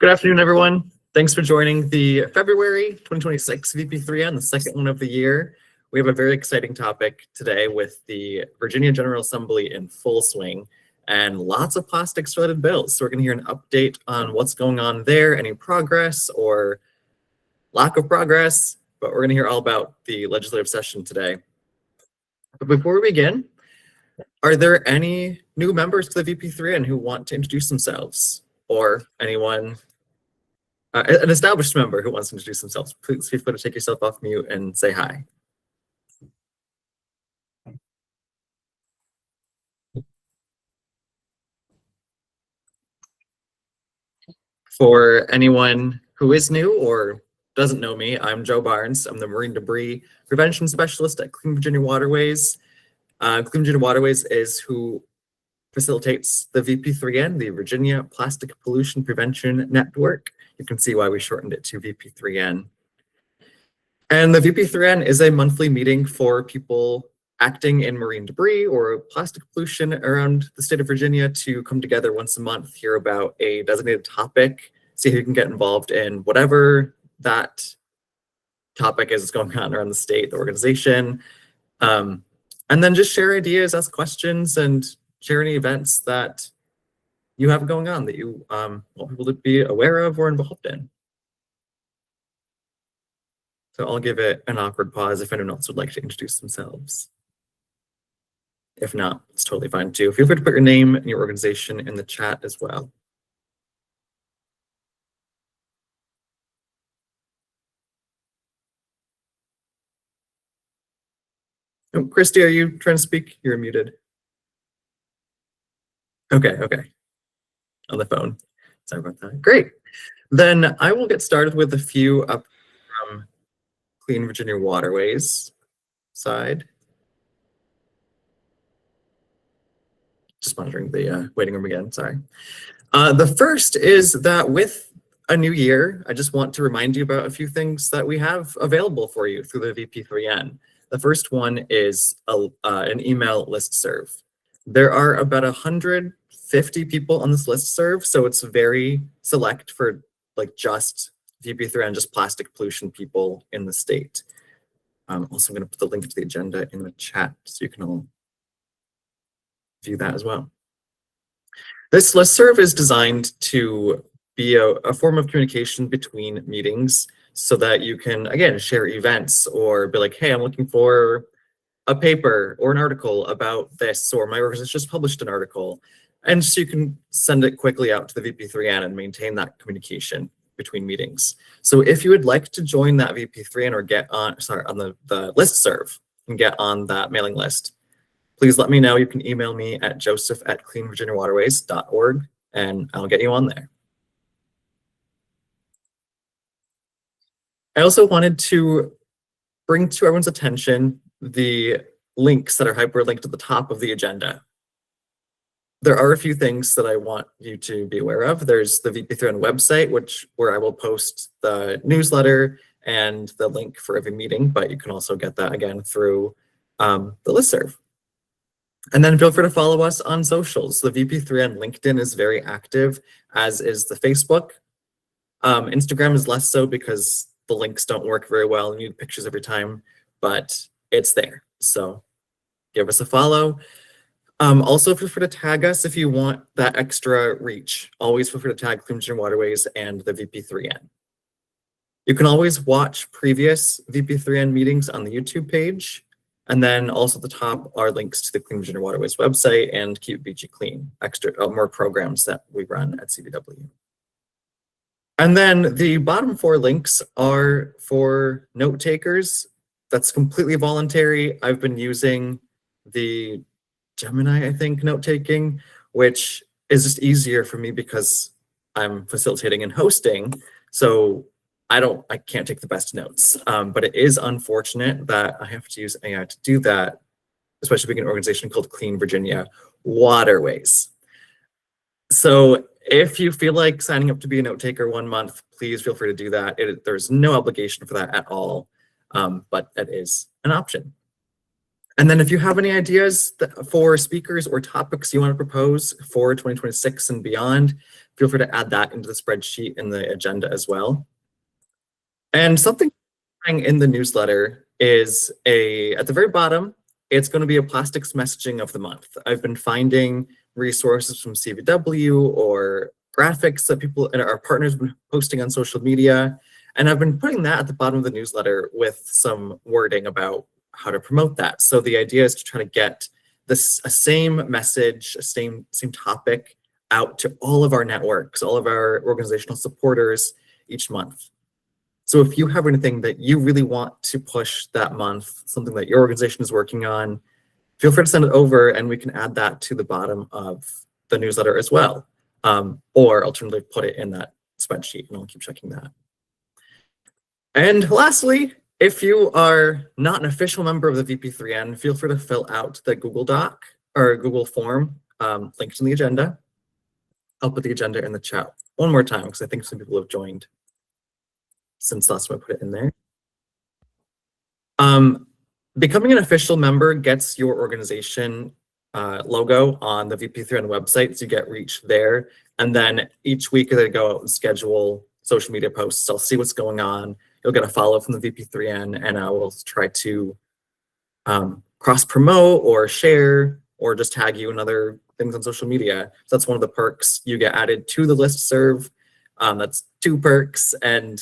Good afternoon, everyone. Thanks for joining the February 2026 VP3N, the second one of the year. We have a very exciting topic today with the Virginia General Assembly in full swing and lots of plastics-related bills. So we're going to hear an update on what's going on there, any progress or lack of progress, but we're going to hear all about the legislative session today. But before we begin, are there any new members to the VP3N who want to introduce themselves, or anyone an established member who wants to introduce themselves? Please feel free to take yourself off mute and say hi. For anyone who is new or doesn't know me, I'm Joe Barnes. I'm the Marine Debris Prevention Specialist at Clean Virginia Waterways. Clean Virginia Waterways is who facilitates the VP3N, the Virginia Plastic Pollution Prevention Network. You can see why we shortened it to VP3N. And the VP3N is a monthly meeting for people acting in marine debris or plastic pollution around the state of Virginia to come together once a month, hear about a designated topic, see how you can get involved in whatever that topic is going on around the state, the organization, and then just share ideas, ask questions, and share any events that you have going on that you want people to be aware of or involved in. So I'll give it an awkward pause if anyone else would like to introduce themselves. If not, it's totally fine too. Feel free to put your name and your organization in the chat as well. Oh, Christy, are you trying to speak? You're muted. Okay. On the phone. Sorry about that. Great. Then I will get started with a few up from Clean Virginia Waterways side. Just monitoring the waiting room again, sorry. The first is that with a new year, I just want to remind you about a few things that we have available for you through the VP3N. The first one is an email listserv. There are about 150 people on this listserv, so it's very select for like just VP3N, just plastic pollution people in the state. Also, I'm going to put the link to the agenda in the chat so you can all view that as well. This listserv is designed to be a form of communication between meetings so that you can, again, share events or be like, hey, I'm looking for a paper or an article about this, or my organization just published an article. And so you can send it quickly out to the VP3N and maintain that communication between meetings. So if you would like to join that VP3N or get on, on the listserv and get on that mailing list, please let me know. You can email me at joseph@cleanvirginiawaterways.org and I'll get you on there. I also wanted to bring to everyone's attention the links that are hyperlinked at the top of the agenda. There are a few things that I want you to be aware of. There's the VP3N website, where I will post the newsletter and the link for every meeting, but you can also get that again through the listserv. And then feel free to follow us on socials. The VP3N LinkedIn is very active, as is the Facebook. Instagram is less so because the links don't work very well and you need pictures every time, but it's there. So give us a follow. Also feel free to tag us if you want that extra reach. Always feel free to tag Clean Virginia Waterways and the VP3N. You can always watch previous VP3N meetings on the YouTube page. And then also at the top are links to the Clean Virginia Waterways website and Keep VG Clean, more programs that we run at CVW. And then the bottom 4 links are for note takers. That's completely voluntary. I've been using the Gemini, I think, note taking, which is just easier for me because I'm facilitating and hosting. So I can't take the best notes, but it is unfortunate that I have to use AI to do that, especially being an organization called Clean Virginia Waterways. So if you feel like signing up to be a note taker 1 month, please feel free to do that. There's no obligation for that at all, but that is an option. And then if you have any ideas for speakers or topics you want to propose for 2026 and beyond, feel free to add that into the spreadsheet in the agenda as well. And something in the newsletter is at the very bottom, it's going to be a plastics messaging of the month. I've been finding resources from CVW or graphics that people and our partners have been posting on social media. And I've been putting that at the bottom of the newsletter with some wording about how to promote that. So the idea is to try to get a same message, a same topic out to all of our networks, all of our organizational supporters each month. So if you have anything that you really want to push that month, something that your organization is working on, feel free to send it over and we can add that to the bottom of the newsletter as well. Or alternatively, put it in that spreadsheet and I'll keep checking that. And lastly, if you are not an official member of the VP3N, feel free to fill out the Google Doc or Google form linked in the agenda. I'll put the agenda in the chat one more time because I think some people have joined since last time I put it in there. Becoming an official member gets your organization logo on the VP3N website, so you get reach there. And then each week they go out and schedule social media posts. I'll see what's going on. You'll get a follow from the VP3N, and I will try to cross-promote or share or just tag you in other things on social media. So that's one of the perks. You get added to the listserv. That's 2 perks, and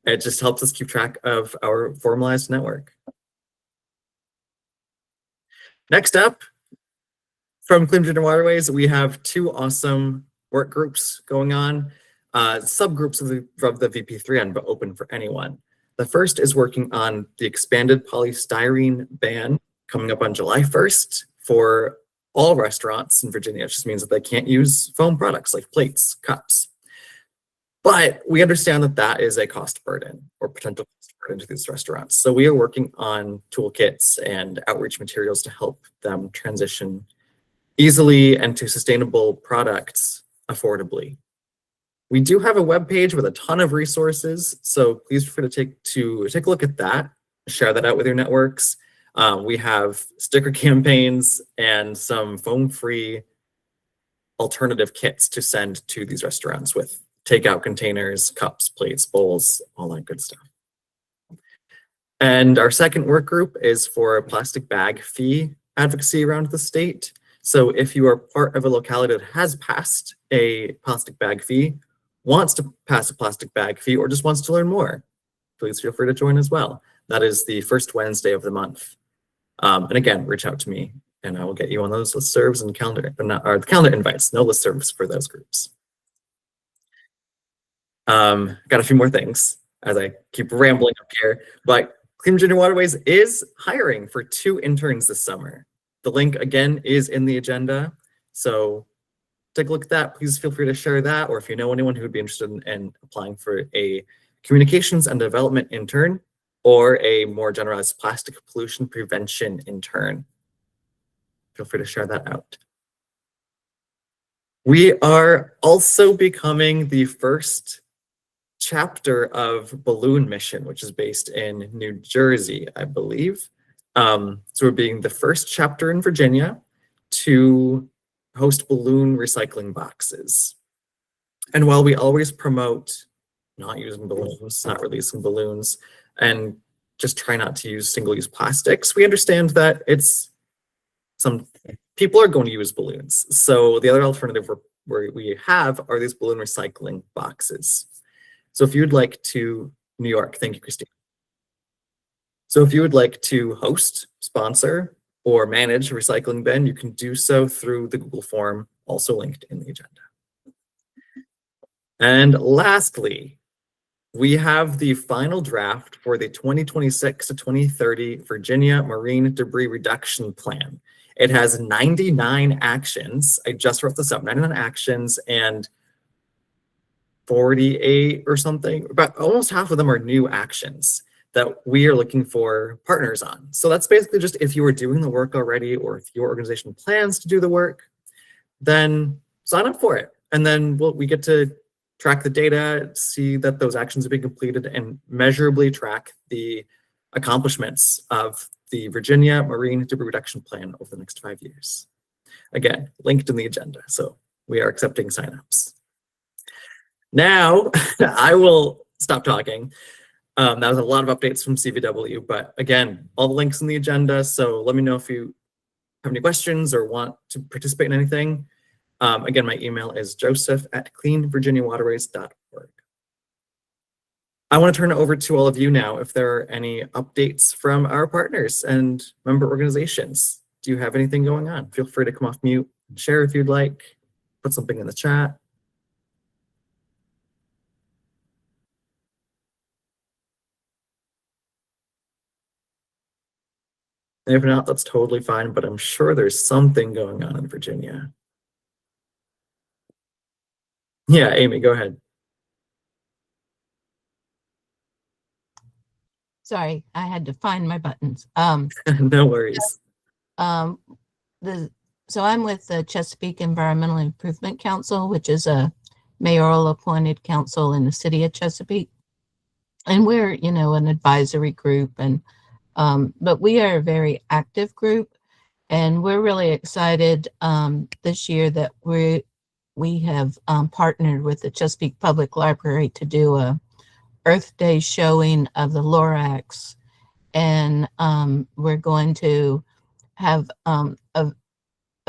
it just helps us keep track of our formalized network. Next up, from Clean Virginia Waterways, we have 2 awesome work groups going on, subgroups of the VP3N, but open for anyone. The first is working on the expanded polystyrene ban coming up on July 1st for all restaurants in Virginia. It just means that they can't use foam products like plates, cups. But we understand that that is a cost burden or potential cost burden to these restaurants. So we are working on toolkits and outreach materials to help them transition easily and to sustainable products affordably. We do have a web page with a ton of resources, so please feel free to take a look at that, share that out with your networks. We have sticker campaigns and some foam-free alternative kits to send to these restaurants with takeout containers, cups, plates, bowls, all that good stuff. And our second work group is for plastic bag fee advocacy around the state. So if you are part of a locality that has passed a plastic bag fee, wants to pass a plastic bag fee, or just wants to learn more, please feel free to join as well. That is the first Wednesday of the month. And again, reach out to me and I will get you on those listservs and calendar invites, no listservs for those groups. Got a few more things as I keep rambling up here, but Clean Virginia Waterways is hiring for 2 interns this summer. The link again is in the agenda, so take a look at that. Please feel free to share that, or if you know anyone who would be interested in applying for a communications and development intern or a more generalized plastic pollution prevention intern, feel free to share that out. We are also becoming the first chapter of Balloon Mission, which is based in New Jersey, I believe. So we're being the first chapter in Virginia to host balloon recycling boxes. And while we always promote not using balloons, not releasing balloons, and just try not to use single-use plastics, we understand that some people are going to use balloons. So the other alternative we have are these balloon recycling boxes. So if you'd like to, New York, thank you, Christine. So if you would like to host, sponsor, or manage a recycling bin, you can do so through the Google form, also linked in the agenda. And lastly, we have the final draft for the 2026 to 2030 Virginia Marine Debris Reduction Plan. It has 99 actions. I just wrote this up, 99 actions, and 48 or something, but almost half of them are new actions that we are looking for partners on. So that's basically just if you are doing the work already, or if your organization plans to do the work, then sign up for it. And then we get to track the data, see that those actions have been completed, and measurably track the accomplishments of the Virginia Marine Debris Reduction Plan over the next 5 years. Again, linked in the agenda, so we are accepting signups. Now, I will stop talking. That was a lot of updates from CVW, but again, all the links in the agenda, so let me know if you have any questions or want to participate in anything. Again, my email is joseph@cleanvirginiawaterways.org. I want to turn it over to all of you now if there are any updates from our partners and member organizations. Do you have anything going on? Feel free to come off mute, share if you'd like, put something in the chat. And if not, that's totally fine, but I'm sure there's something going on in Virginia. Yeah, Amy, go ahead. Sorry, I had to find my buttons. No worries. So I'm with the Chesapeake Environmental Improvement Council, which is a mayoral appointed council in the city of Chesapeake. And we're, an advisory group, and but we are a very active group, and we're really excited this year that we have partnered with the Chesapeake Public Library to do a Earth Day showing of the Lorax, and we're going to have a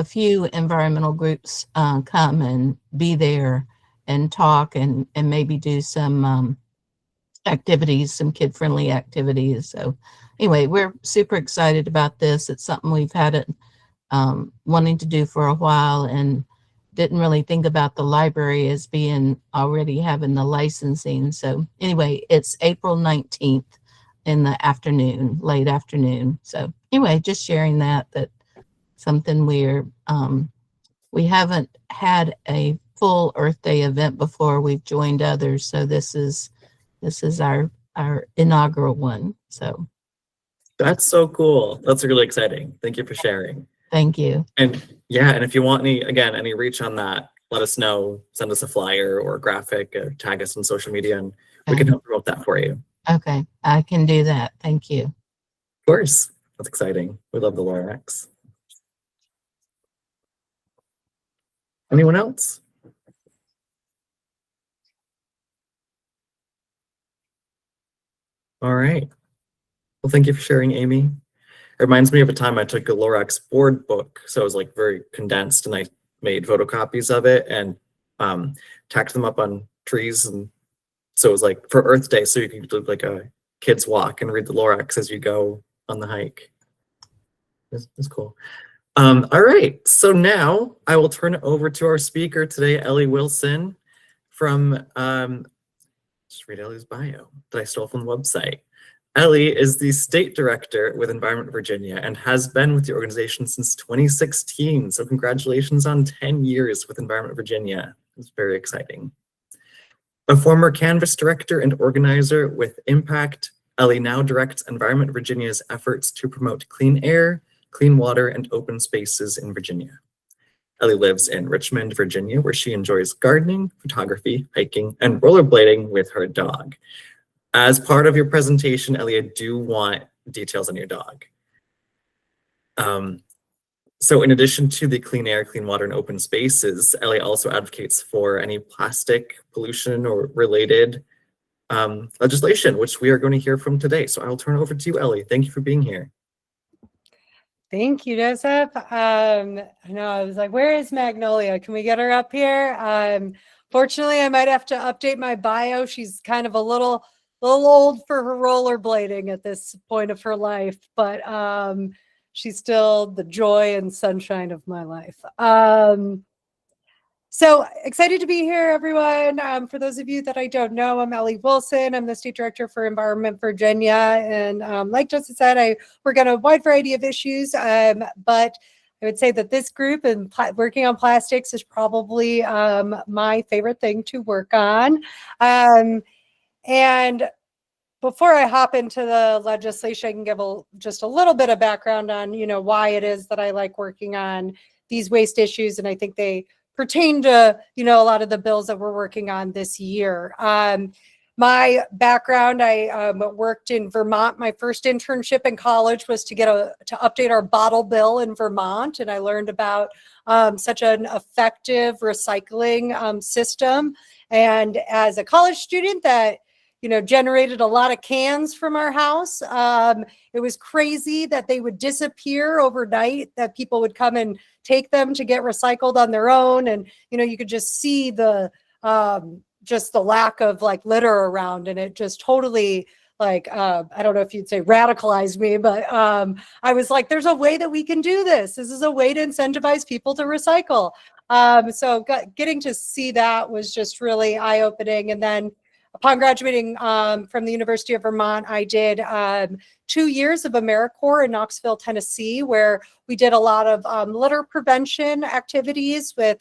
few environmental groups come and be there and talk and maybe do some activities, some kid-friendly activities. So anyway, we're super excited about this. It's something we've had it wanting to do for a while, and didn't really think about the library as being already having the licensing. So anyway, it's April 19th in the afternoon, late afternoon. So anyway, just sharing that something we haven't had a full Earth Day event before. We've joined others, so this is our inaugural one. So that's so cool. That's really exciting. Thank you for sharing. Thank you. And yeah, and if you want any reach on that, let us know. Send us a flyer or a graphic, or tag us on social media, and we can help promote that for you. Okay, I can do that. Thank you. Of course, that's exciting. We love the Lorax. Anyone else? All right. Well, thank you for sharing, Amy. It reminds me of a time I took a Lorax board book, so it was like very condensed, and I made photocopies of it and tacked them up on trees, and so it was like for Earth Day, so you can do like a kids walk and read the Lorax as you go on the hike. It's cool. All right, so now I will turn it over to our speaker today, Elly Wilson from, just read Elly's bio that I stole from the website. Elly is the state director with Environment Virginia and has been with the organization since 2016. So congratulations on 10 years with Environment Virginia. It's very exciting. A former Canvas director and organizer with Impact, Elly now directs Environment Virginia's efforts to promote clean air, clean water, and open spaces in Virginia. Elly lives in Richmond, Virginia, where she enjoys gardening, photography, hiking, and rollerblading with her dog. As part of your presentation, Elly, I do want details on your dog. So in addition to the clean air, clean water, and open spaces, Elly also advocates for any plastic pollution or related legislation, which we are going to hear from today. So I'll turn it over to you, Elly. Thank you for being here. Thank you, Joseph. I know I was like, where is Magnolia? Can we get her up here? Fortunately, I might have to update my bio. She's kind of a little old for her rollerblading at this point of her life, but she's still the joy and sunshine of my life. So excited to be here, everyone. For those of you that I don't know, I'm Elly Wilson. I'm the State Director for Environment Virginia. And like Joseph said, I work on a wide variety of issues, but I would say that this group and working on plastics is probably my favorite thing to work on. And before I hop into the legislation, I can give just a little bit of background on, why it is that I like working on these waste issues. And I think they pertain to, a lot of the bills that we're working on this year. my background, I worked in Vermont. My first internship in college was to update our bottle bill in Vermont, and I learned about such an effective recycling system. And as a college student that generated a lot of cans from our house. It was crazy that they would disappear overnight, that people would come and take them to get recycled on their own. And, you could just see just the lack of like litter around, and it just totally I don't know if you'd say radicalized me, but I was like, there's a way that we can do this. This is a way to incentivize people to recycle. So getting to see that was just really eye-opening. And then upon graduating from the University of Vermont, I did 2 years of AmeriCorps in Knoxville, Tennessee, where we did a lot of litter prevention activities with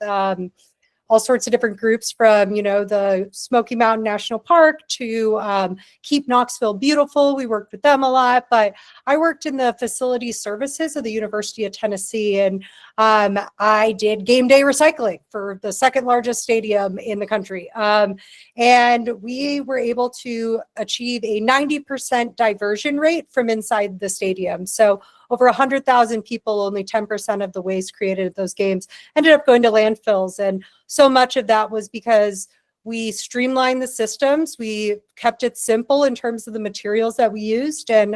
all sorts of different groups, from the Smoky Mountain National Park to Keep Knoxville Beautiful. We worked with them a lot, but I worked in the facility services of the University of Tennessee, and I did game day recycling for the second largest stadium in the country. And we were able to achieve a 90% diversion rate from inside the stadium. So over 100,000 people, only 10% of the waste created at those games ended up going to landfills. And so much of that was because we streamlined the systems. We kept it simple in terms of the materials that we used. And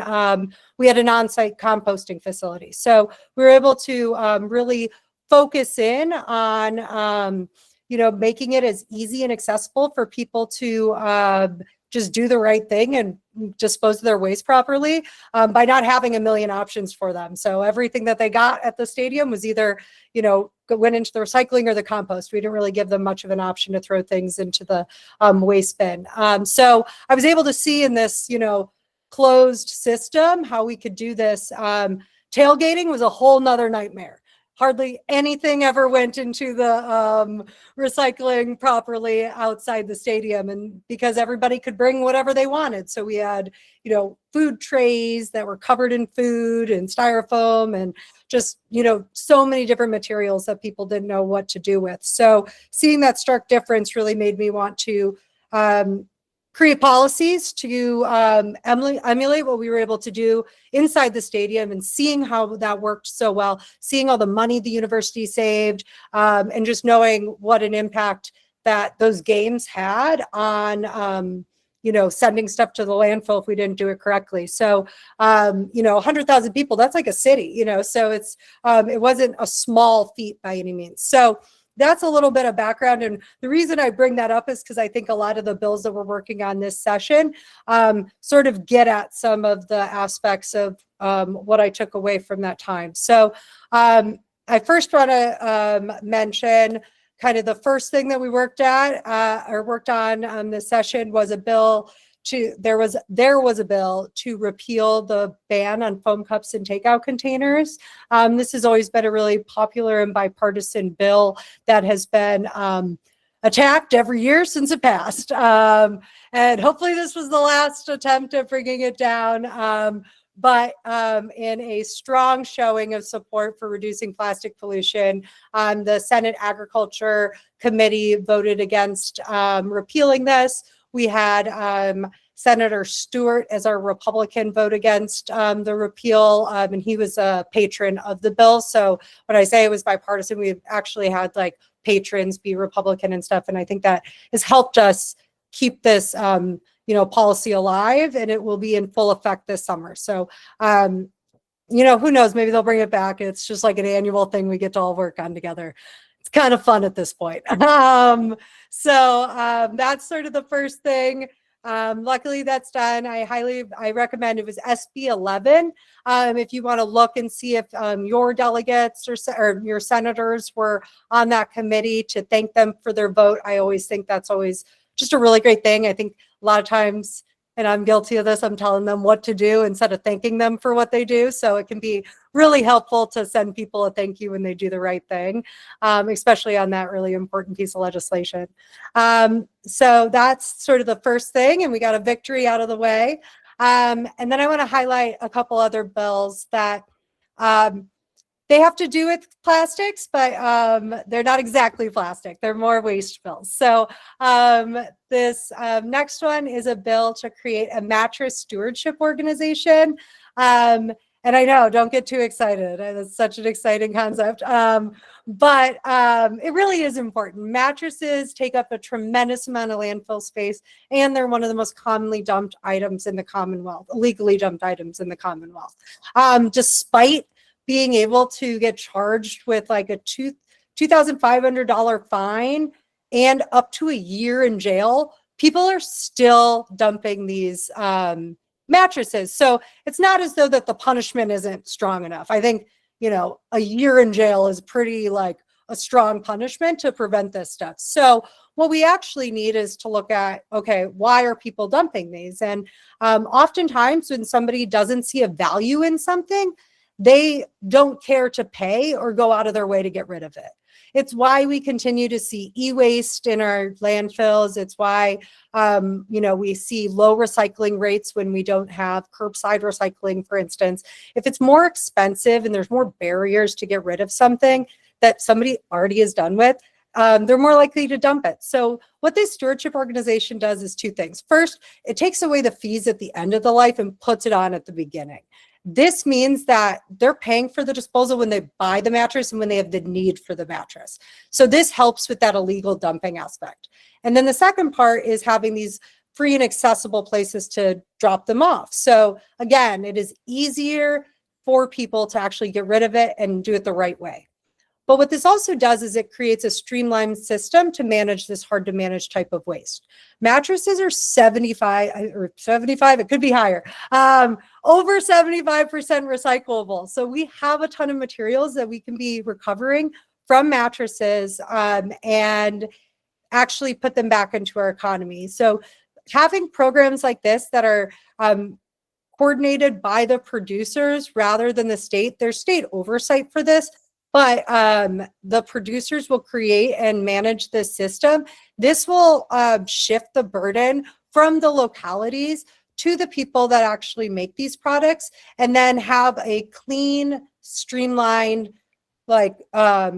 we had an on-site composting facility. So we were able to really focus in on, making it as easy and accessible for people to just do the right thing and dispose of their waste properly by not having a million options for them. So everything that they got at the stadium was either, went into the recycling or the compost. We didn't really give them much of an option to throw things into the waste bin. So I was able to see in this, closed system how we could do this. Tailgating was a whole nother nightmare. Hardly anything ever went into the recycling properly outside the stadium, and because everybody could bring whatever they wanted. So we had, food trays that were covered in food and styrofoam and just, so many different materials that people didn't know what to do with. So seeing that stark difference really made me want to create policies to emulate what we were able to do inside the stadium, and seeing how that worked so well, seeing all the money the university saved, and just knowing what an impact that those games had on, sending stuff to the landfill if we didn't do it correctly. So, 100,000 people, that's like a city, so it wasn't a small feat by any means. So that's a little bit of background. And the reason I bring that up is because I think a lot of the bills that we're working on this session sort of get at some of the aspects of what I took away from that time. So I first want to mention kind of the first thing that we worked on this session was a bill there was a bill to repeal the ban on foam cups and takeout containers. This has always been a really popular and bipartisan bill that has been attacked every year since it passed. And hopefully this was the last attempt at bringing it down. But in a strong showing of support for reducing plastic pollution, the Senate Agriculture Committee voted against repealing this. We had Senator Stewart as our Republican vote against the repeal, and he was a patron of the bill. So when I say it was bipartisan, we've actually had like patrons be Republican and stuff, and I think that has helped us keep this policy alive, and it will be in full effect this summer. So who knows, maybe they'll bring it back. It's just like an annual thing we get to all work on together. It's kind of fun at this point. So that's sort of the first thing. Luckily that's done. I recommend, it was SB 11. If you want to look and see if your delegates or your senators were on that committee, to thank them for their vote. I always think that's always just a really great thing. I think a lot of times, and I'm guilty of this, I'm telling them what to do instead of thanking them for what they do. So it can be really helpful to send people a thank you when they do the right thing, especially on that really important piece of legislation. So that's sort of the first thing, and we got a victory out of the way. And then I want to highlight a couple other bills that they have to do with plastics, but they're not exactly plastic. They're more waste bills. So this next one is a bill to create a mattress stewardship organization. And I know, don't get too excited. It's such an exciting concept. But it really is important. Mattresses take up a tremendous amount of landfill space, and they're one of the most commonly dumped items in the Commonwealth, illegally dumped items in the Commonwealth. Despite being able to get charged with like a $2,500 fine and up to a year in jail, people are still dumping these mattresses. So it's not as though that the punishment isn't strong enough. I think, you know, a year in jail is pretty like a strong punishment to prevent this stuff. So what we actually need is to look at, okay, why are people dumping these? And oftentimes when somebody doesn't see a value in something, they don't care to pay or go out of their way to get rid of it. It's why we continue to see e-waste in our landfills. It's why, you know, we see low recycling rates when we don't have curbside recycling, for instance. If it's more expensive and there's more barriers to get rid of something that somebody already is done with, they're more likely to dump it. So what this stewardship organization does is two things. First, it takes away the fees at the end of the life and puts it on at the beginning. This means that they're paying for the disposal when they buy the mattress and when they have the need for the mattress. So this helps with that illegal dumping aspect. And then the second part is having these free and accessible places to drop them off. So again, it is easier for people to actually get rid of it and do it the right way. But what this also does is it creates a streamlined system to manage this hard to manage type of waste. Mattresses are 75, it could be higher, over 75% recyclable. So we have a ton of materials that we can be recovering from mattresses and actually put them back into our economy. So having programs like this that are coordinated by the producers rather than the state, there's state oversight for this, but the producers will create and manage this system. This will shift the burden from the localities to the people that actually make these products, and then have a clean, streamlined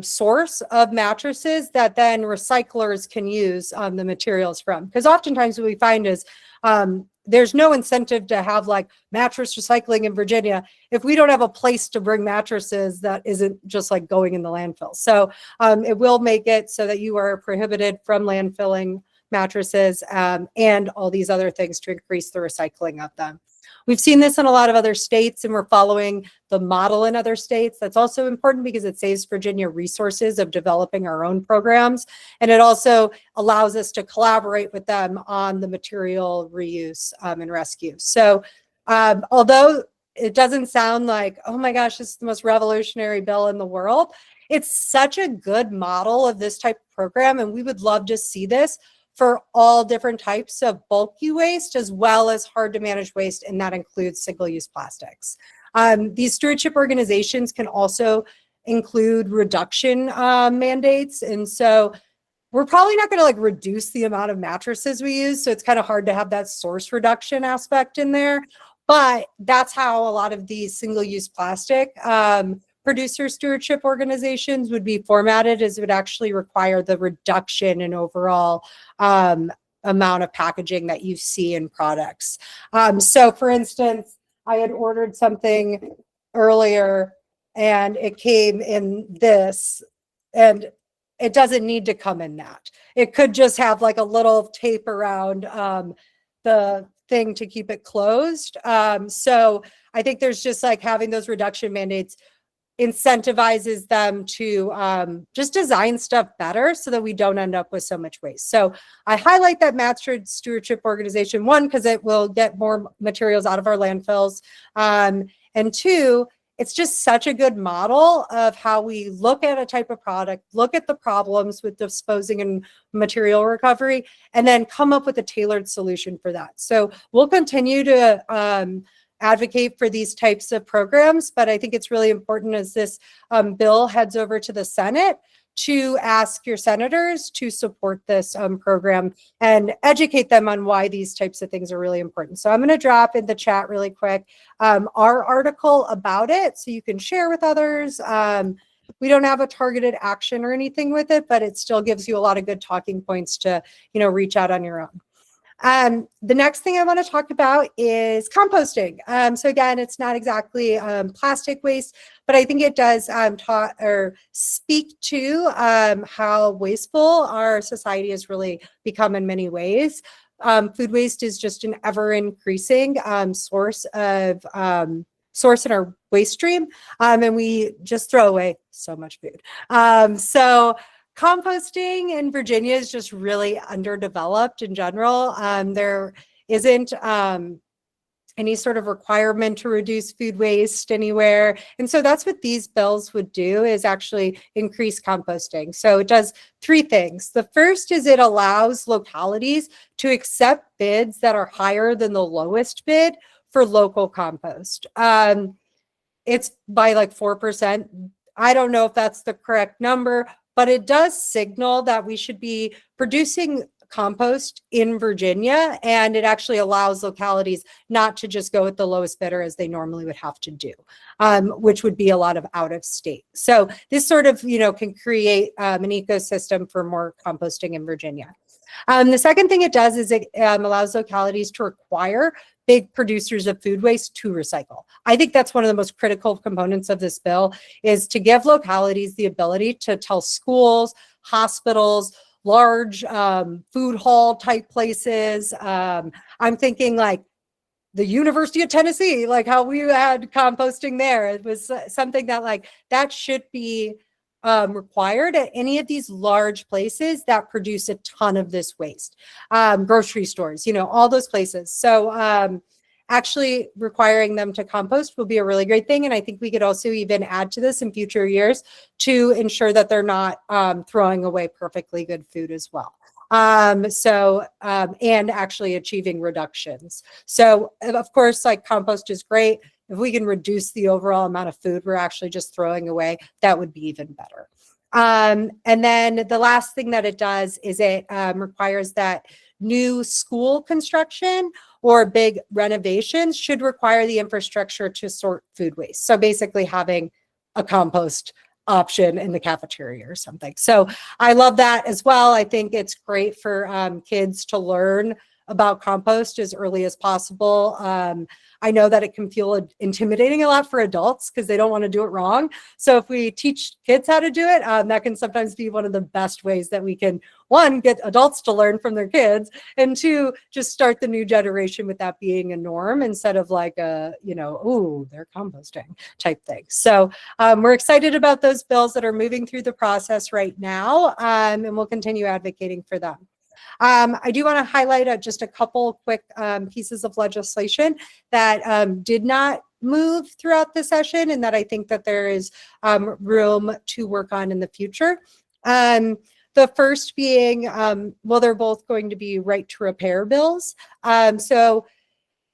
source of mattresses that then recyclers can use the materials from. Because oftentimes what we find is there's no incentive to have like mattress recycling in Virginia if we don't have a place to bring mattresses that isn't just like going in the landfill. So it will make it so that you are prohibited from landfilling mattresses and all these other things to increase the recycling of them. We've seen this in a lot of other states, and we're following the model in other states. That's also important because it saves Virginia resources of developing our own programs. And it also allows us to collaborate with them on the material reuse and rescue. So although it doesn't sound like, oh my gosh, this is the most revolutionary bill in the world, it's such a good model of this type of program. And we would love to see this for all different types of bulky waste as well as hard to manage waste, and that includes single-use plastics. These stewardship organizations can also include reduction mandates, and so we're probably not going to like reduce the amount of mattresses we use, so it's kind of hard to have that source reduction aspect in there, but that's how a lot of these single-use plastic producer stewardship organizations would be formatted, as it would actually require the reduction in overall amount of packaging that you see in products. So for instance, I had ordered something earlier and it came in this, and it doesn't need to come in that. It could just have like a little tape around the thing to keep it closed. So I think there's just like having those reduction mandates incentivizes them to just design stuff better so that we don't end up with so much waste. So I highlight that mattress stewardship organization, one, because it will get more materials out of our landfills. And two, it's just such a good model of how we look at a type of product, look at the problems with disposing and material recovery, and then come up with a tailored solution for that. So we'll continue to advocate for these types of programs, but I think it's really important as this bill heads over to the Senate to ask your senators to support this program and educate them on why these types of things are really important. So I'm going to drop in the chat really quick our article about it so you can share with others. We don't have a targeted action or anything with it, but it still gives you a lot of good talking points to, reach out on your own. The next thing I want to talk about is composting. So again, it's not exactly plastic waste, but I think it does speak to how wasteful our society has really become in many ways. Food waste is just an ever increasing source in our waste stream, and we just throw away so much food. So composting in Virginia is just really underdeveloped in general. There isn't any sort of requirement to reduce food waste anywhere. And so that's what these bills would do, is actually increase composting. So it does three things. The first is it allows localities to accept bids that are higher than the lowest bid for local compost. It's by like 4%. I don't know if that's the correct number, but it does signal that we should be producing compost in Virginia, and it actually allows localities not to just go with the lowest bidder as they normally would have to do, which would be a lot of out of state. So this sort of, can create an ecosystem for more composting in Virginia. The second thing it does is it allows localities to require big producers of food waste to recycle. I think that's one of the most critical components of this bill, is to give localities the ability to tell schools, hospitals, large food hall type places. I'm thinking like the University of Tennessee, like how we had composting there. It was something that that should be required at any of these large places that produce a ton of this waste. Grocery stores, all those places. So actually requiring them to compost will be a really great thing. And I think we could also even add to this in future years to ensure that they're not throwing away perfectly good food as well. And actually achieving reductions. So of course, compost is great. If we can reduce the overall amount of food we're actually just throwing away, that would be even better. And then the last thing that it does is it requires that new school construction or big renovations should require the infrastructure to sort food waste. So basically having a compost option in the cafeteria or something. So I love that as well. I think it's great for kids to learn about compost as early as possible. I know that it can feel intimidating a lot for adults because they don't want to do it wrong. So if we teach kids how to do it, that can sometimes be one of the best ways that we can, one, get adults to learn from their kids, and two, just start the new generation with that being a norm instead of like a, ooh, they're composting type thing. So we're excited about those bills that are moving through the process right now, and we'll continue advocating for them. I do want to highlight just a couple quick pieces of legislation that did not move throughout the session, and that I think that there is room to work on in the future. The first being, they're both going to be right to repair bills. So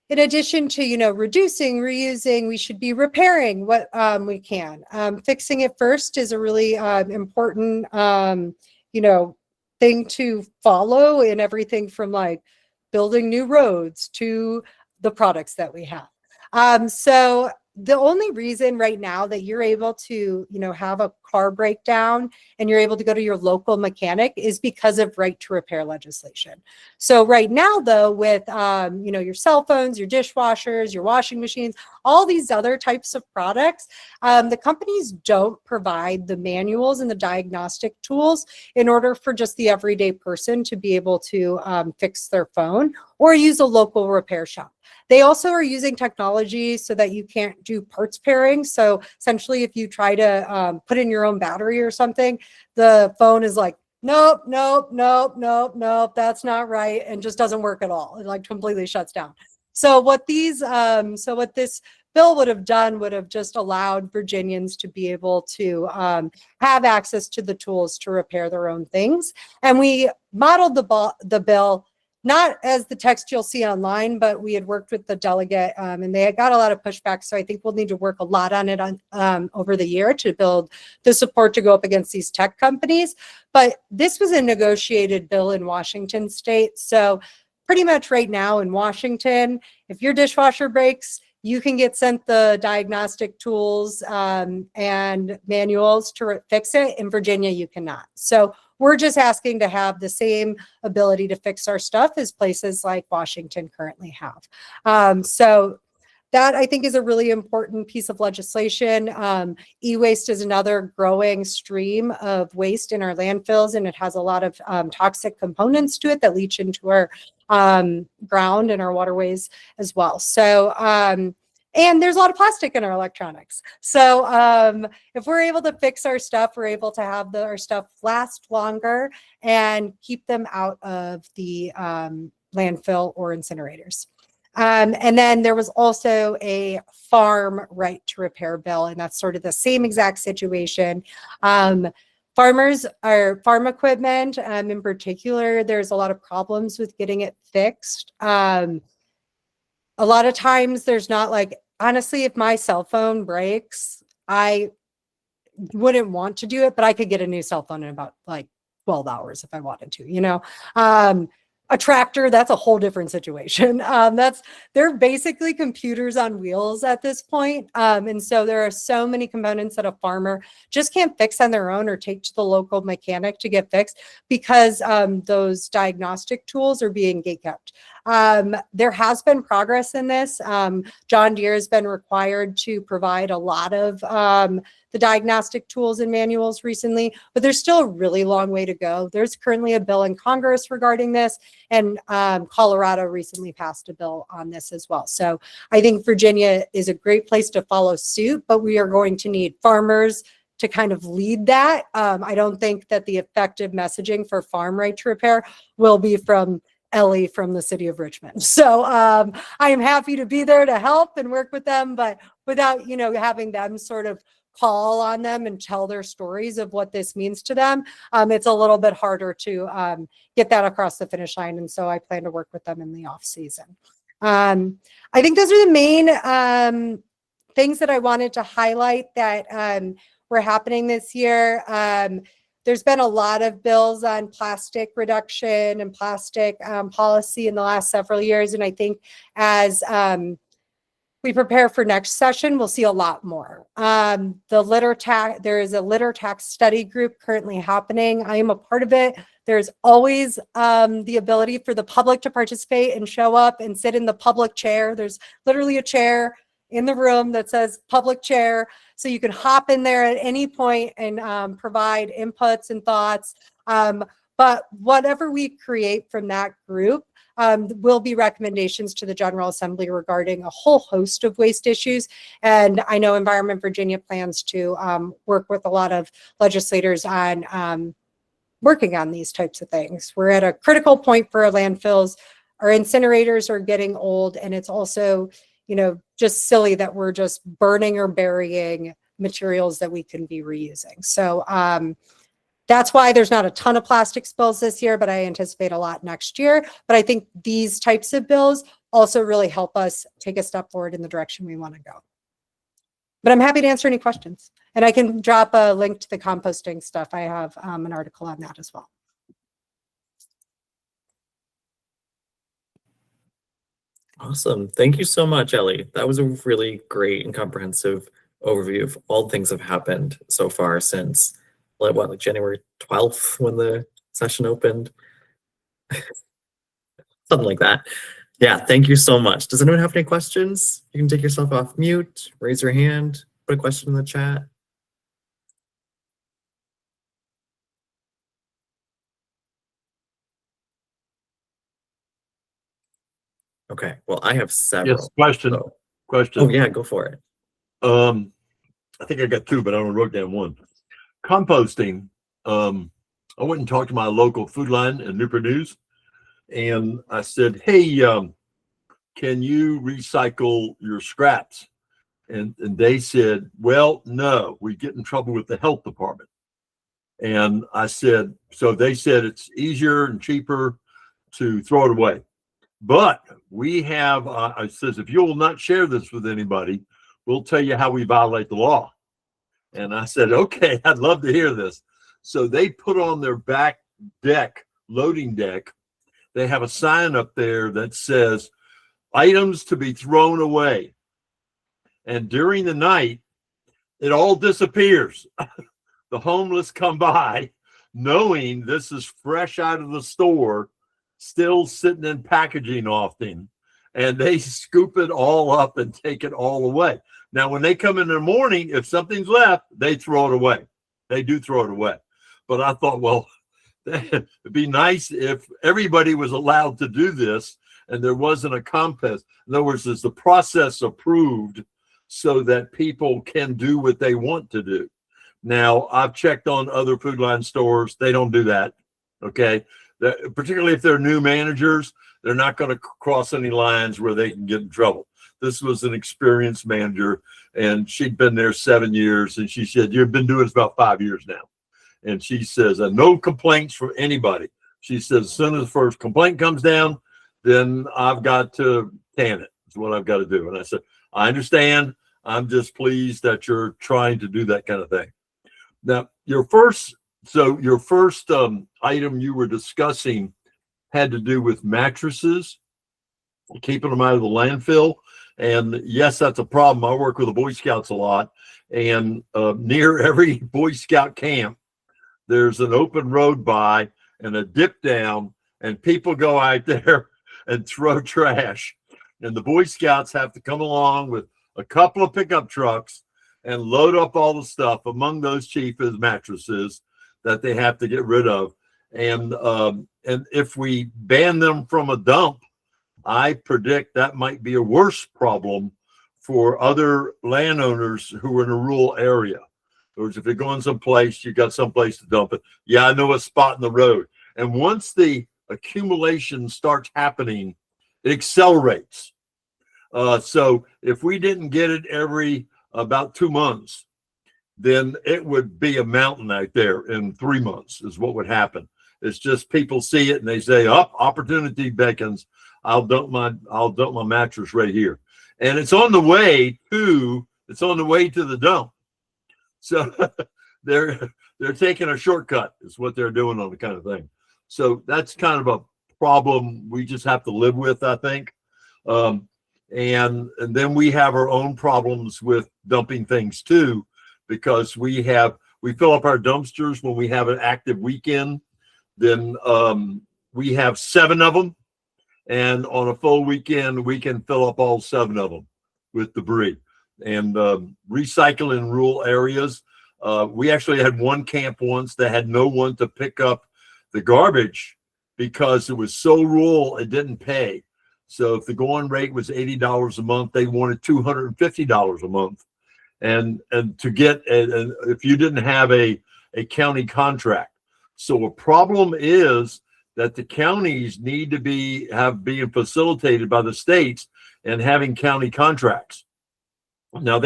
in addition to, reducing, reusing, we should be repairing what we can. Fixing it first is a really important, thing to follow in everything from building new roads to the products that we have. So the only reason right now that you're able to, have a car breakdown and you're able to go to your local mechanic is because of right to repair legislation. So right now, though, with, your cell phones, your dishwashers, your washing machines, all these other types of products, the companies don't provide the manuals and the diagnostic tools in order for just the everyday person to be able to fix their phone or use a local repair shop. They also are using technology so that you can't do parts pairing. So essentially, if you try to put in your own battery or something, the phone is like, nope, that's not right, and just doesn't work at all. It completely shuts down. So what this bill would have done would have just allowed Virginians to be able to have access to the tools to repair their own things. And we modeled the bill not as the text you'll see online, but we had worked with the delegate and they had got a lot of pushback. So I think we'll need to work a lot on it over the year to build the support to go up against these tech companies. But this was a negotiated bill in Washington state. So pretty much right now in Washington, if your dishwasher breaks, you can get sent the diagnostic tools and manuals to fix it. In Virginia, you cannot. So we're just asking to have the same ability to fix our stuff as places like Washington currently have. So that I think is a really important piece of legislation. E-waste is another growing stream of waste in our landfills, and it has a lot of toxic components to it that leach into our ground and our waterways as well. So, and there's a lot of plastic in our electronics. So if we're able to fix our stuff, we're able to have our stuff last longer and keep them out of the landfill or incinerators. And then there was also a farm right to repair bill, and that's sort of the same exact situation. Farmers or farm equipment in particular, there's a lot of problems with getting it fixed. A lot of times there's not like, honestly, if my cell phone breaks, I wouldn't want to do it, but I could get a new cell phone in about like 12 hours if I wanted to, you know. A tractor, that's a whole different situation. They're basically computers on wheels at this point. And so there are so many components that a farmer just can't fix on their own or take to the local mechanic to get fixed because those diagnostic tools are being gatekept. There has been progress in this. John Deere has been required to provide a lot of the diagnostic tools and manuals recently, but there's still a really long way to go. There's currently a bill in Congress regarding this, and Colorado recently passed a bill on this as well. So I think Virginia is a great place to follow suit, but we are going to need farmers to kind of lead that. I don't think that the effective messaging for farm right to repair will be from Elly from the city of Richmond. So I am happy to be there to help and work with them, but without, you know, having them sort of call on them and tell their stories of what this means to them, it's a little bit harder to get that across the finish line. And so I plan to work with them in the off season. I think those are the main things that I wanted to highlight that were happening this year. There's been a lot of bills on plastic reduction and plastic policy in the last several years. And I think as we prepare for next session, we'll see a lot more. The litter tax, there is a litter tax study group currently happening. I am a part of it. There's always the ability for the public to participate and show up and sit in the public chair. There's literally a chair in the room that says public chair. So you can hop in there at any point and provide inputs and thoughts. But whatever we create from that group will be recommendations to the General Assembly regarding a whole host of waste issues. And I know Environment Virginia plans to work with a lot of legislators on working on these types of things. We're at a critical point for our landfills. Our incinerators are getting old, and it's also, you know, just silly that we're just burning or burying materials that we can be reusing. So that's why there's not a ton of plastic spills this year, but I anticipate a lot next year. But I think these types of bills also really help us take a step forward in the direction we want to go. But I'm happy to answer any questions. And I can drop a link to the composting stuff. I have an article on that as well. Awesome. Thank you so much, Elly. That was a really great and comprehensive overview of all the things that have happened so far since, what, like January 12th when the session opened? Something like that. Yeah, thank you so much. Does anyone have any questions? You can take yourself off mute, raise your hand, put a question in the chat. Okay, well, I have several. Yes, question. So. Question. Oh yeah, go for it. I think I got two, but I only wrote down one. Composting. I went and talked to my local food line in Newport News, and I said, "Hey, can you recycle your scraps?" And they said, "Well, no, we get in trouble with the health department." And I said, so they said it's easier and cheaper to throw it away. But we have, it says, if you will not share this with anybody, we'll tell you how we violate the law. And I said, okay, I'd love to hear this. So they put on their back deck, loading deck, they have a sign up there that says, items to be thrown away. And during the night, it all disappears. The homeless come by, knowing this is fresh out of the store, still sitting in packaging often, and they scoop it all up and take it all away. Now, when they come in the morning, if something's left, they throw it away. They do throw it away. But I thought, well, it'd be nice if everybody was allowed to do this and there wasn't a contest. In other words, is the process approved so that people can do what they want to do? Now, I've checked on other food line stores. They don't do that, okay? Particularly if they're new managers, they're not going to cross any lines where they can get in trouble. This was an experienced manager, and she'd been there 7 years, and she said, you've been doing this about 5 years now. And she says, no complaints from anybody. She says, as soon as the first complaint comes down, then I've got to can it. That's what I've got to do. And I said, I understand. I'm just pleased that you're trying to do that kind of thing. Now, your first item you were discussing had to do with mattresses, keeping them out of the landfill. And yes, that's a problem. I work with the Boy Scouts a lot, and near every Boy Scout camp, there's an open road by and a dip down, and people go out there and throw trash. And the Boy Scouts have to come along with a couple of pickup trucks and load up all the stuff. Among those, chief, is mattresses that they have to get rid of. And if we ban them from a dump, I predict that might be a worse problem for other landowners who are in a rural area. In other words, if you're going someplace, you got someplace to dump it. Yeah, I know a spot in the road. And once the accumulation starts happening, it accelerates. So if we didn't get it every about 2 months, then it would be a mountain out there in 3 months is what would happen. It's just people see it and they say, oh, opportunity beckons. I'll dump my mattress right here. And it's on the way to the dump. So they're taking a shortcut is what they're doing on the kind of thing. So that's kind of a problem we just have to live with, I think. And then we have our own problems with dumping things too, because we fill up our dumpsters when we have an active weekend. Then we have 7 of them, and on a full weekend we can fill up all 7 of them with debris. And recycle in rural areas. We actually had one camp once that had no one to pick up the garbage because it was so rural it didn't pay. So if the going rate was $80 a month, they wanted $250 a month. And to get, and if you didn't have a county contract. So a problem is that the counties need to being facilitated by the states and having county contracts. Now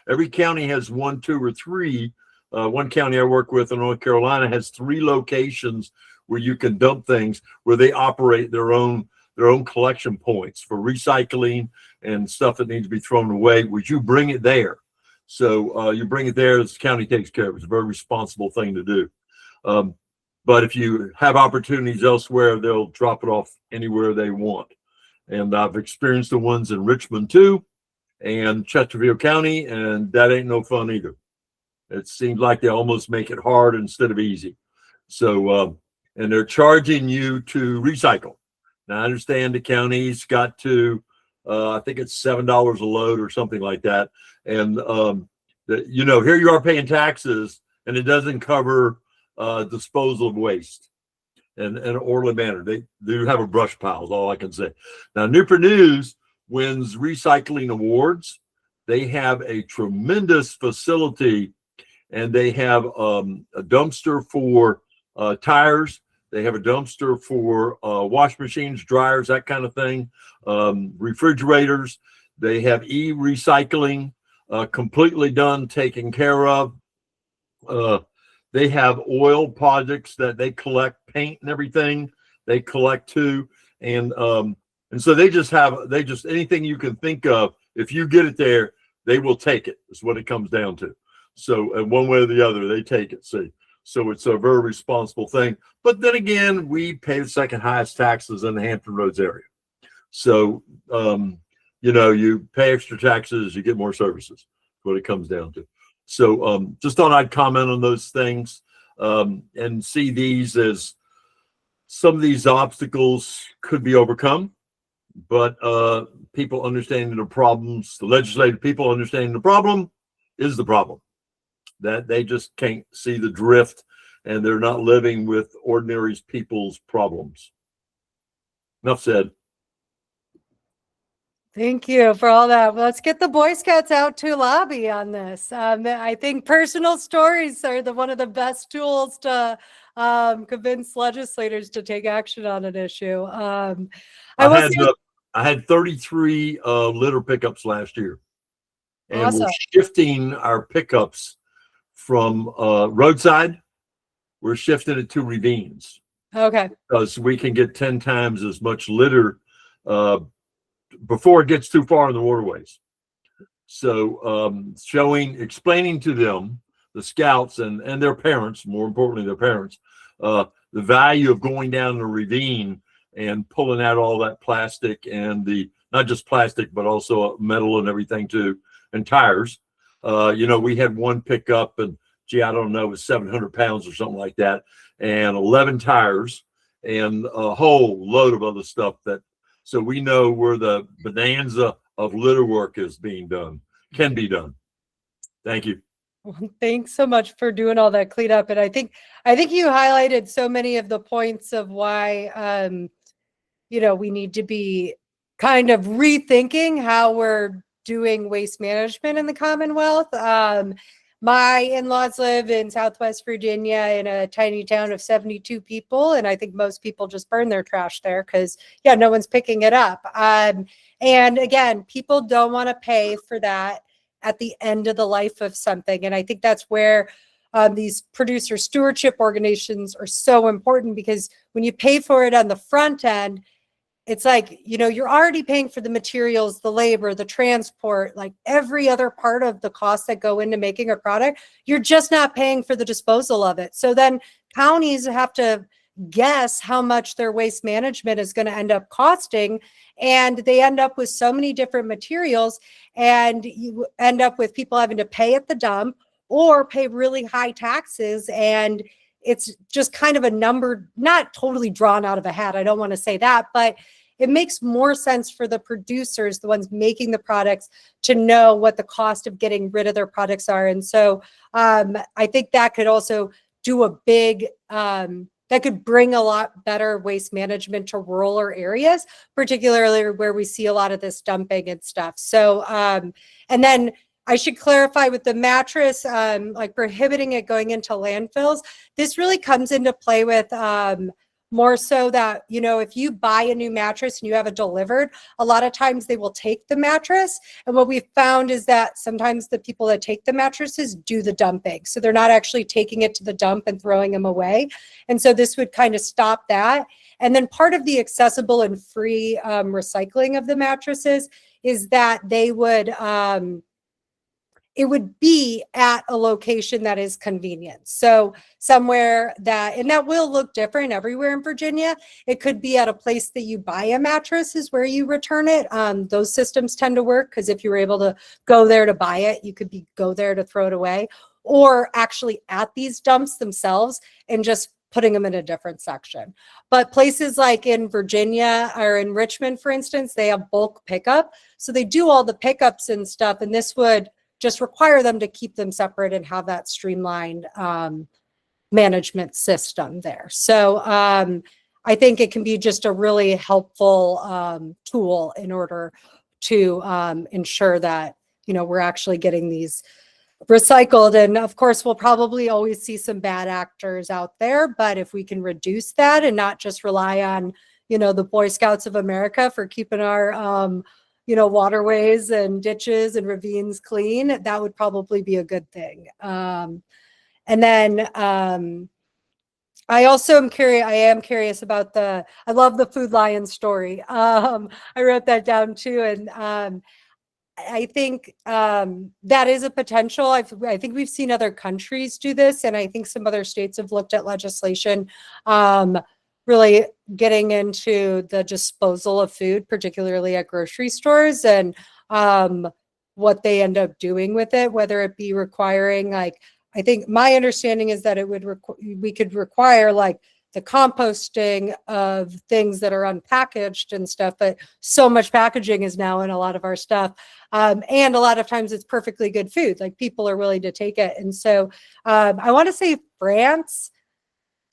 every county has 1, 2, or 3. One county I work with in North Carolina has 3 locations where you can dump things, where they operate their own collection points for recycling and stuff that needs to be thrown away. Would you bring it there? So you bring it there, the county takes care of it. It's a very responsible thing to do. But if you have opportunities elsewhere, they'll drop it off anywhere they want. And I've experienced the ones in Richmond too, and Chesterfield County, and that ain't no fun either. It seems like they almost make it hard instead of easy. So, and they're charging you to recycle. Now, I understand the county's got to, I think it's $7 a load or something like that. And, here you are paying taxes, and it doesn't cover disposal of waste in an orderly manner. They do have a brush pile, is all I can say. Now, Newport News wins recycling awards. They have a tremendous facility, and they have a dumpster for tires. They have a dumpster for wash machines, dryers, that kind of thing, refrigerators. They have e-recycling completely done, taken care of. They have oil projects that they collect, paint and everything they collect too. And so they just anything you can think of, if you get it there, they will take it. Is what it comes down to. So one way or the other, they take it. See, so it's a very responsible thing. But then again, we pay the second highest taxes in the Hampton Roads area. So you pay extra taxes, you get more services. What it comes down to. So just thought I'd comment on those things and see these as some of these obstacles could be overcome, but people understanding the problems, the legislative people understanding the problem is the problem. That they just can't see the drift and they're not living with ordinary people's problems. Enough said. Thank you for all that. Well, let's get the Boy Scouts out to lobby on this. I think personal stories are one of the best tools to convince legislators to take action on an issue. I had 33 litter pickups last year, and awesome. We're shifting our pickups from roadside. We're shifting it to ravines. Okay. Because we can get 10 times as much litter before it gets too far in the waterways. So explaining to them, the scouts and their parents, more importantly their parents, the value of going down the ravine and pulling out all that plastic and not just plastic, but also metal and everything too, and tires. We had one pickup and I don't know, it was 700 pounds or something like that, and 11 tires and a whole load of other stuff so we know where the bonanza of litter work is being done, can be done. Thank you. Well, thanks so much for doing all that cleanup. And I think you highlighted so many of the points of why, we need to be kind of rethinking how we're doing waste management in the Commonwealth. My in-laws live in Southwest Virginia in a tiny town of 72 people. And I think most people just burn their trash there because, no one's picking it up. And again, people don't want to pay for that at the end of the life of something. And I think that's where these producer stewardship organizations are so important, because when you pay for it on the front end, it's like, you're already paying for the materials, the labor, the transport, like every other part of the costs that go into making a product. You're just not paying for the disposal of it. So then counties have to guess how much their waste management is going to end up costing. And they end up with so many different materials, and you end up with people having to pay at the dump or pay really high taxes. And it's just kind of a number, not totally drawn out of a hat. I don't want to say that, but it makes more sense for the producers, the ones making the products, to know what the cost of getting rid of their products are. And so I think that could also do that could bring a lot better waste management to rural areas, particularly where we see a lot of this dumping and stuff. So, and then I should clarify with the mattress, like prohibiting it going into landfills. This really comes into play with more so that, if you buy a new mattress and you have it delivered, a lot of times they will take the mattress. And what we've found is that sometimes the people that take the mattresses do the dumping. So they're not actually taking it to the dump and throwing them away. And so this would kind of stop that. And then part of the accessible and free recycling of the mattresses is that they would, it would be at a location that is convenient. So somewhere and that will look different everywhere in Virginia. It could be at a place that you buy a mattress is where you return it. Those systems tend to work, because if you were able to go there to buy it, you could go there to throw it away, or actually at these dumps themselves and just putting them in a different section. But places like in Virginia or in Richmond, for instance, they have bulk pickup. So they do all the pickups and stuff, and this would just require them to keep them separate and have that streamlined management system there. So I think it can be just a really helpful tool in order to ensure that, we're actually getting these recycled. And of course, we'll probably always see some bad actors out there, but if we can reduce that and not just rely on, the Boy Scouts of America for keeping our waterways and ditches and ravines clean, that would probably be a good thing. And then I also am curious. I am curious about I love the Food Lion story. I wrote that down too, and I think that is a potential. I think we've seen other countries do this, and I think some other states have looked at legislation really getting into the disposal of food, particularly at grocery stores, and what they end up doing with it, whether it be requiring, like, I think my understanding is that it would we could require like the composting of things that are unpackaged and stuff, but so much packaging is now in a lot of our stuff. And a lot of times it's perfectly good food, like people are willing to take it. And so I want to say France,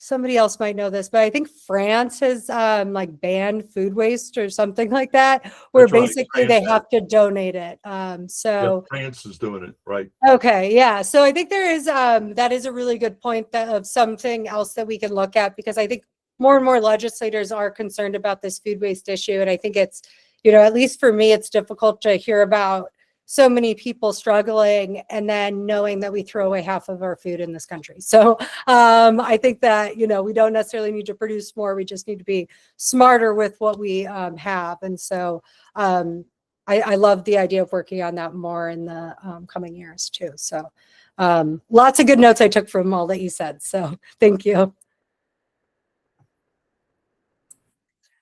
somebody else might know this, but I think France has like banned food waste or something like that, where That's right. basically France they have to donate it. Yeah, France is doing it, right? Okay, yeah. So I think there is that is a really good point of something else that we can look at, because I think more and more legislators are concerned about this food waste issue. And I think it's, at least for me, it's difficult to hear about so many people struggling and then knowing that we throw away half of our food in this country. So I think that, we don't necessarily need to produce more. We just need to be smarter with what we have. And so I love the idea of working on that more in the coming years too. So lots of good notes I took from all that you said. So thank you.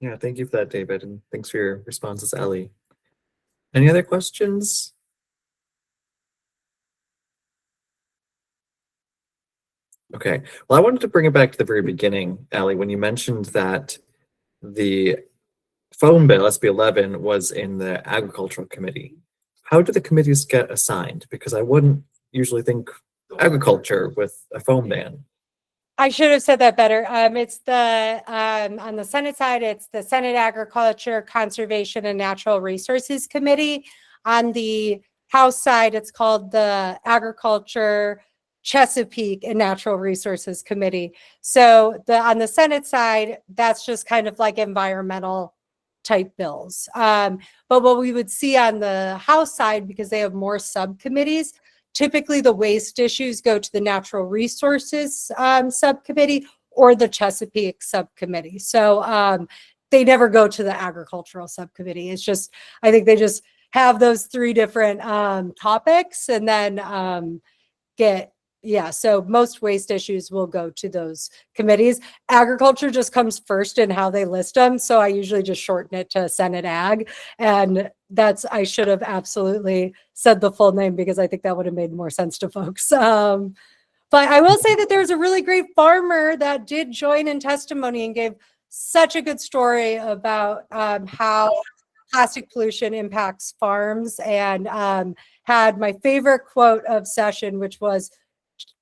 Yeah, thank you for that, David, and thanks for your responses, Elly. Any other questions? Okay, well, I wanted to bring it back to the very beginning, Elly, when you mentioned that the phone bill, SB 11, was in the Agricultural Committee. How do the committees get assigned? Because I wouldn't usually think agriculture with a phone ban. I should have said that better. It's the on the Senate side, it's the Senate Agriculture, Conservation, and Natural Resources Committee. On the House side, it's called the Agriculture, Chesapeake, and Natural Resources Committee. So on the Senate side, that's just kind of like environmental type bills. But what we would see on the House side, because they have more subcommittees, typically the waste issues go to the Natural Resources subcommittee or the Chesapeake subcommittee. So they never go to the agricultural subcommittee. It's just, I think they just have those three different topics and then so most waste issues will go to those committees. Agriculture just comes first in how they list them. So I usually just shorten it to Senate Ag. And I should have absolutely said the full name, because I think that would have made more sense to folks. But I will say that there's a really great farmer that did join in testimony and gave such a good story about how plastic pollution impacts farms, and had my favorite quote of session, which was,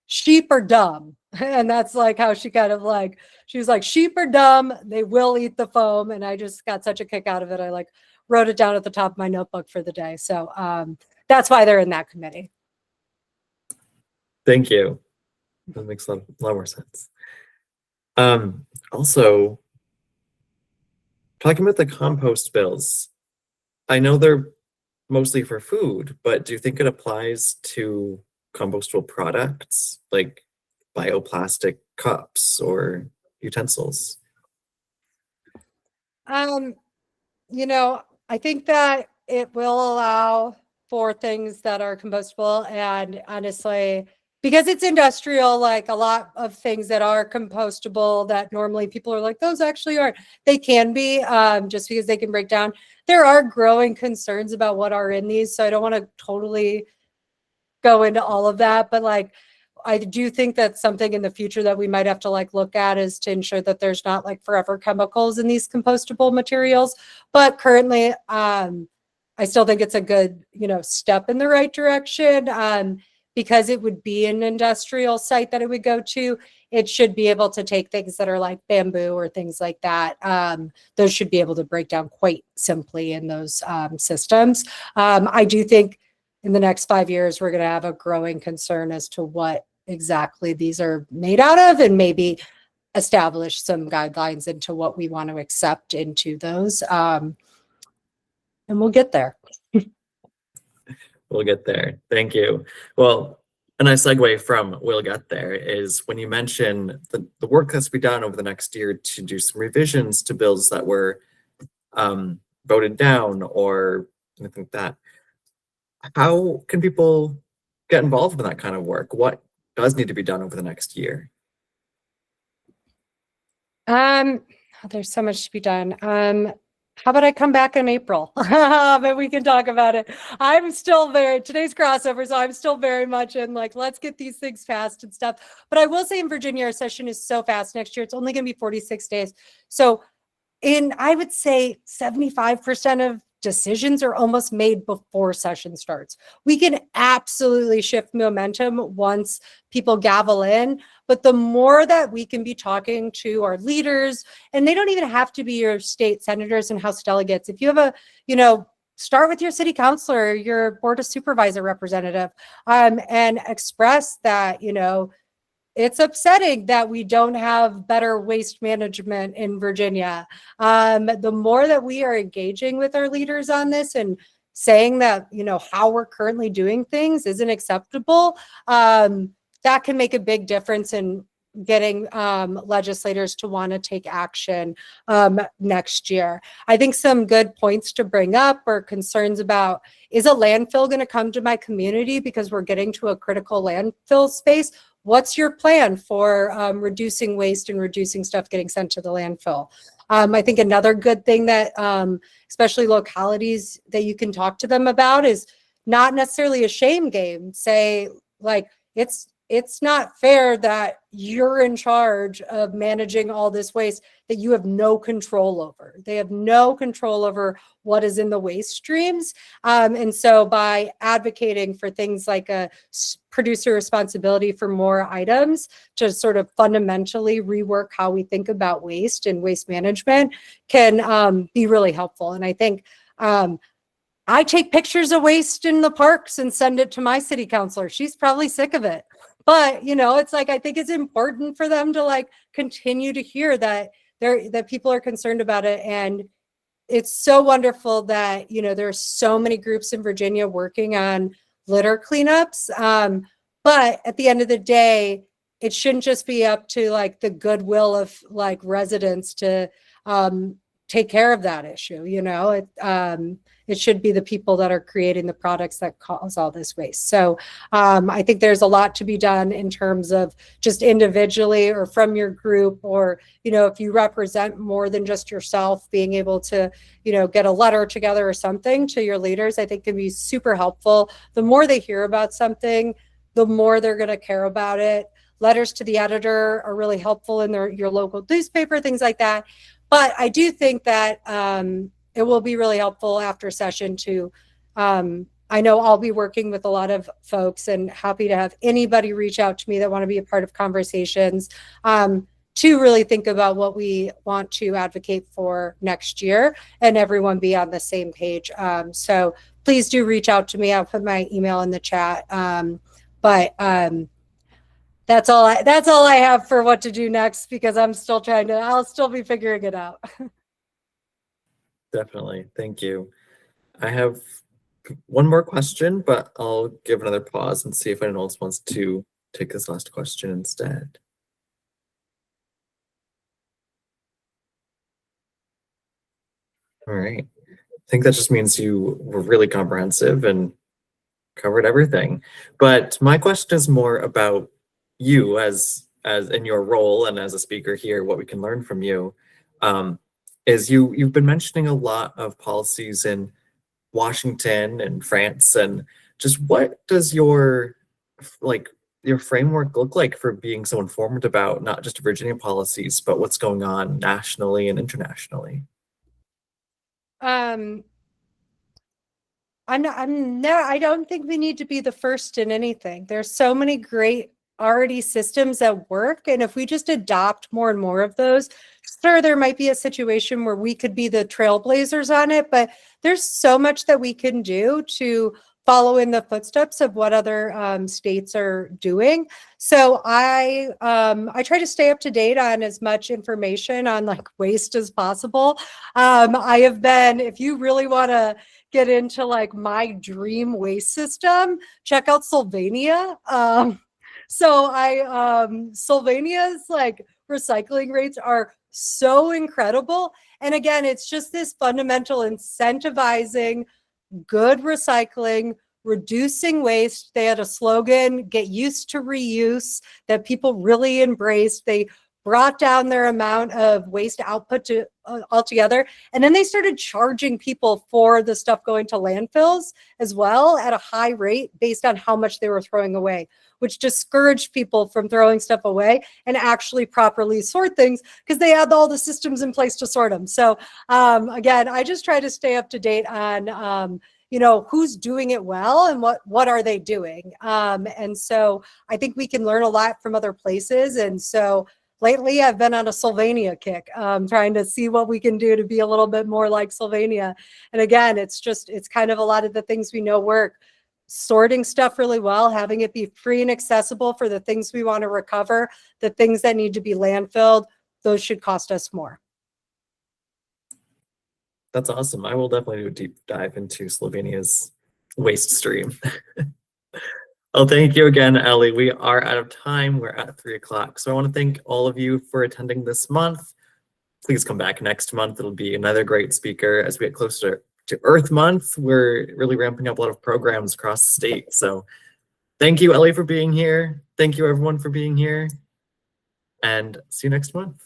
"Sheep are dumb." And that's like how she kind of like, she was like, "Sheep are dumb, they will eat the foam." And I just got such a kick out of it. I like wrote it down at the top of my notebook for the day. So that's why they're in that committee. Thank you. That makes a lot more sense. Also, talking about the compost bills, I know they're mostly for food, but do you think it applies to compostable products like bioplastic cups or utensils? I think that it will allow for things that are compostable, and honestly, because it's industrial, like a lot of things that are compostable that normally people are like, those actually aren't, they can be, just because they can break down. There are growing concerns about what are in these, so I don't want to totally go into all of that, but like, I do think that's something in the future that we might have to like look at, is to ensure that there's not like forever chemicals in these compostable materials. But currently, I still think it's a good, step in the right direction, because it would be an industrial site that it would go to. It should be able to take things that are like bamboo or things like that. Those should be able to break down quite simply in those systems. I do think in the next 5 years, we're going to have a growing concern as to what exactly these are made out of, and maybe establish some guidelines into what we want to accept into those. And we'll get there. We'll get there. Thank you. Well, a nice segue from we'll get there is when you mention the work that's to be done over the next year to do some revisions to bills that were voted down or anything like that. How can people get involved in that kind of work? What does need to be done over the next year? There's so much to be done. How about I come back in April? But we can talk about it. I'm still today's crossover, so I'm still very much in like, let's get these things fast and stuff. But I will say in Virginia, our session is so fast next year. It's only going to be 46 days. So I would say 75% of decisions are almost made before session starts. We can absolutely shift momentum once people gavel in, but the more that we can be talking to our leaders, and they don't even have to be your state senators and House delegates. If you have start with your city councilor, your board of supervisor representative, and express that, it's upsetting that we don't have better waste management in Virginia. The more that we are engaging with our leaders on this and saying that, how we're currently doing things isn't acceptable, that can make a big difference in getting legislators to want to take action next year. I think some good points to bring up or concerns about, is a landfill going to come to my community because we're getting to a critical landfill space? What's your plan for reducing waste and reducing stuff getting sent to the landfill? I think another good thing that especially localities that you can talk to them about is not necessarily a shame game. Say like, it's not fair that you're in charge of managing all this waste that you have no control over. They have no control over what is in the waste streams. And so by advocating for things like a producer responsibility for more items to sort of fundamentally rework how we think about waste and waste management can be really helpful. And I think I take pictures of waste in the parks and send it to my city councilor. She's probably sick of it. But, it's like, I think it's important for them to like continue to hear that that people are concerned about it. And it's so wonderful that, there are so many groups in Virginia working on litter cleanups. But at the end of the day, it shouldn't just be up to like the goodwill of like residents to take care of that issue. It should be the people that are creating the products that cause all this waste. So I think there's a lot to be done in terms of just individually or from your group, or, if you represent more than just yourself, being able to, get a letter together or something to your leaders, I think can be super helpful. The more they hear about something, the more they're going to care about it. Letters to the editor are really helpful in your local newspaper, things like that. But I do think that it will be really helpful after session to, I know I'll be working with a lot of folks and happy to have anybody reach out to me that want to be a part of conversations to really think about what we want to advocate for next year and everyone be on the same page. So please do reach out to me. I'll put my email in the chat. But that's all I have for what to do next, because I'm still I'll still be figuring it out. Definitely. Thank you. I have one more question, but I'll give another pause and see if anyone else wants to take this last question instead. All right. I think that just means you were really comprehensive and covered everything. But my question is more about you as in your role and as a speaker here, what we can learn from you. Is you've been mentioning a lot of policies in Washington and France, and just what does your framework look like for being so informed about not just Virginia policies, but what's going on nationally and internationally? I don't think we need to be the first in anything. There's so many great already systems that work. And if we just adopt more and more of those, sure, there might be a situation where we could be the trailblazers on it, but there's so much that we can do to follow in the footsteps of what other states are doing. So I try to stay up to date on as much information on like waste as possible. I have been, if you really want to get into like my dream waste system, check out Sylvania. Sylvania's like recycling rates are so incredible. And again, it's just this fundamental incentivizing good recycling, reducing waste. They had a slogan, get used to reuse, that people really embraced. They brought down their amount of waste output to altogether. And then they started charging people for the stuff going to landfills as well at a high rate based on how much they were throwing away, which discouraged people from throwing stuff away and actually properly sort things because they had all the systems in place to sort them. So again, I just try to stay up to date on you know, who's doing it well and what are they doing. And so I think we can learn a lot from other places. And so lately I've been on a Sylvania kick, trying to see what we can do to be a little bit more like Sylvania. And again, it's kind of a lot of the things we know work. Sorting stuff really well, having it be free and accessible for the things we want to recover, the things that need to be landfilled, those should cost us more. That's awesome. I will definitely do a deep dive into Slovenia's waste stream. Well, thank you again, Elly. We are out of time. We're at 3 o'clock. So I want to thank all of you for attending this month. Please come back next month. It'll be another great speaker as we get closer to Earth Month. We're really ramping up a lot of programs across the state. So thank you, Elly, for being here. Thank you, everyone, for being here. And see you next month.